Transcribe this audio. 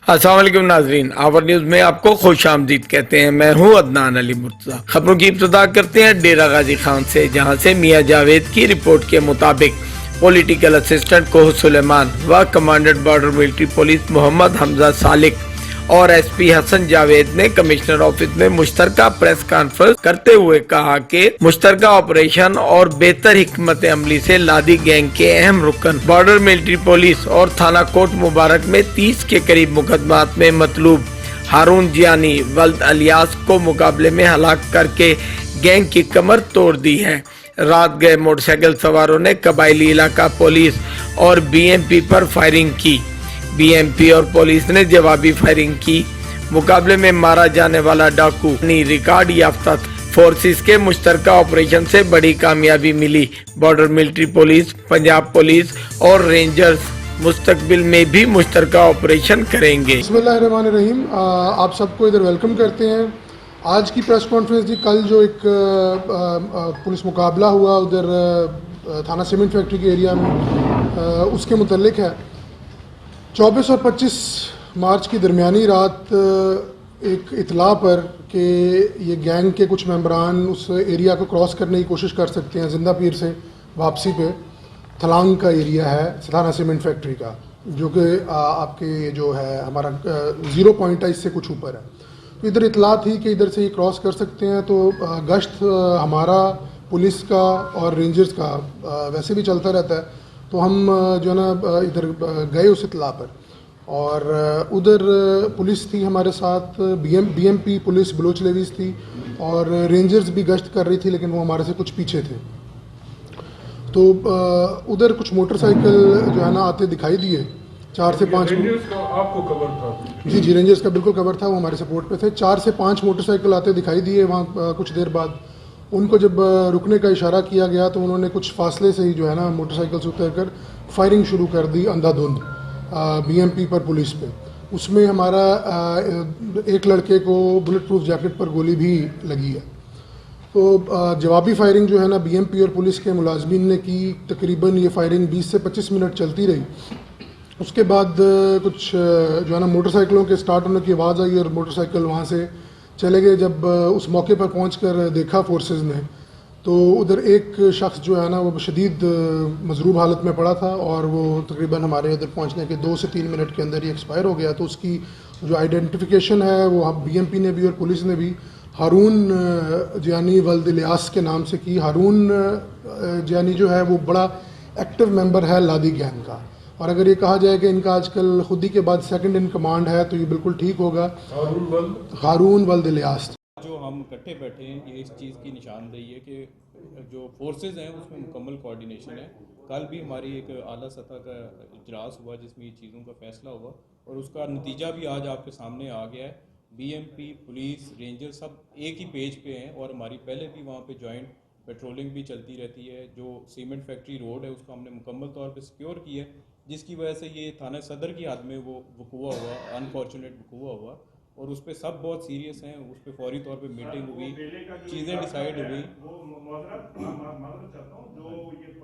अस्सलाम वालेकुम नाजरीन, आवर न्यूज में आपको खुश आमदीद कहते हैं। मैं हूं अदनान अली मुर्तजा। खबरों की इब्तिदा करते हैं डेरा गाजी खान से, जहां से मियां जावेद की रिपोर्ट के मुताबिक पॉलिटिकल असिस्टेंट कोह सुलेमान व commandant border military police Mohammad Hamza Salik और एसपी हसन जावेद ने कमिश्नर ऑफिस में मुश्तरका प्रेस कॉन्फ्रेंस करते हुए कहा कि मुश्तरका ऑपरेशन और बेहतर हिकमत अमली से लादी गैंग के अहम रुकन बॉर्डर मिलिट्री पुलिस और थाना कोट मुबारक में 30 के करीब मुकदमात में मतलूब हारून जियानी वल्द अलियास को मुकाबले में हलाक करके गैंग की कमर तोड़ दी है। रात गए मोटरसाइकिल सवारों ने कबायली इलाका पुलिस और बीएमपी पर फायरिंग की। बीएमपी और पुलिस ने जवाबी फायरिंग की। मुकाबले में मारा जाने वाला डाकू रिकॉर्ड याफ्ता फोर्सेस के मुश्तरका ऑपरेशन से बड़ी कामयाबी मिली। Border military police, Punjab police और रेंजर्स मुस्तकबिल में भी मुश्तरका ऑपरेशन करेंगे। बिस्मिल्लाहिर्रहमानिर्रहीम। आप सबको इधर वेलकम करते हैं। आज की प्रेस कॉन्फ्रेंस जी, कल जो एक पुलिस मुकाबला हुआ उधर थाना सीमेंट फैक्ट्री के एरिया में, उसके मुतल्लिक है। 24 और 25 मार्च की दरमियानी रात एक इतला पर कि ये गैंग के कुछ मेंबरान उस एरिया को क्रॉस करने की कोशिश कर सकते हैं। जिंदा पीर से वापसी पे थलांग का एरिया है थाना सीमेंट फैक्ट्री का, जो कि आपके जो है हमारा 0 पॉइंट है, इससे कुछ ऊपर है। तो इधर इतला थी कि इधर से ये क्रॉस कर सकते हैं। तो गश्त हमारा पुलिस का और रेंजर्स का वैसे भी चलता रहता है। तो हम जो है ना इधर गए उस इतला पर, और उधर पुलिस थी हमारे साथ, बीएमपी पुलिस बलोच लेवीज थी और रेंजर्स भी गश्त कर रही थी, लेकिन वो हमारे से कुछ पीछे थे। तो उधर कुछ मोटरसाइकिल जो है ना आते दिखाई दिए। 4 से 5 आपको कवर था? जी, रेंजर्स का बिल्कुल कवर था, वो हमारे सपोर्ट पे थे। 4 से 5 मोटरसाइकिल आते दिखाई दिए वहाँ कुछ देर बाद। उनको जब रुकने का इशारा किया गया तो उन्होंने कुछ फासले से ही जो है ना मोटरसाइकिल से उतर कर फायरिंग शुरू कर दी अंधाधुंध बीएमपी पर, पुलिस पे। उसमें हमारा एक लड़के को बुलेट प्रूफ जैकेट पर गोली भी लगी है। तो जवाबी फायरिंग जो है ना बीएमपी और पुलिस के मुलाजमीन ने की। तकरीबन ये फायरिंग 20 से 25 मिनट चलती रही। उसके बाद कुछ जो है ना मोटरसाइकिलों के स्टार्ट होने की आवाज़ आई और मोटरसाइकिल वहाँ से चले गए। जब उस मौके पर पहुंचकर देखा फोर्सेस ने, तो उधर एक शख्स जो है ना वो शदीद मजरूब हालत में पड़ा था और वो तकरीबन हमारे उधर पहुंचने के 2 से 3 मिनट के अंदर ही एक्सपायर हो गया। तो उसकी जो आइडेंटिफिकेशन है वो बीएमपी ने भी और पुलिस ने भी हारून जियानी वल्द इलियास के नाम से की। हारून जियानी जो है वो बड़ा एक्टिव मेंबर है लादी गैंग का, और अगर ये कहा जाए कि इनका आजकल खुद ही के बाद सेकंड इन कमांड है तो ये बिल्कुल ठीक होगा। हारून वल्द इलियास। जो हम इकट्ठे बैठे हैं, ये इस चीज़ की निशानदेही है कि जो फोर्सेस हैं उसमें मुकम्मल कोऑर्डिनेशन है। कल भी हमारी एक आला सतह का इजलास हुआ जिसमें ये चीज़ों का फैसला हुआ और उसका नतीजा भी आज आपके सामने आ गया है। बीएमपी, पुलिस, रेंजर सब एक ही पेज पे हैं और हमारी पहले भी वहाँ पे जॉइंट पेट्रोलिंग भी चलती रहती है। जो सीमेंट फैक्ट्री रोड है उसको हमने मुकम्मल तौर पे सिक्योर की है, जिसकी वजह से ये थाना सदर की हद में वो वकूआ हुआ, अनफॉर्चुनेट वकूआ हुआ, और उस पर सब बहुत सीरियस हैं। उस पर फौरी तौर पे मीटिंग हुई, चीज़ें डिसाइड हुई।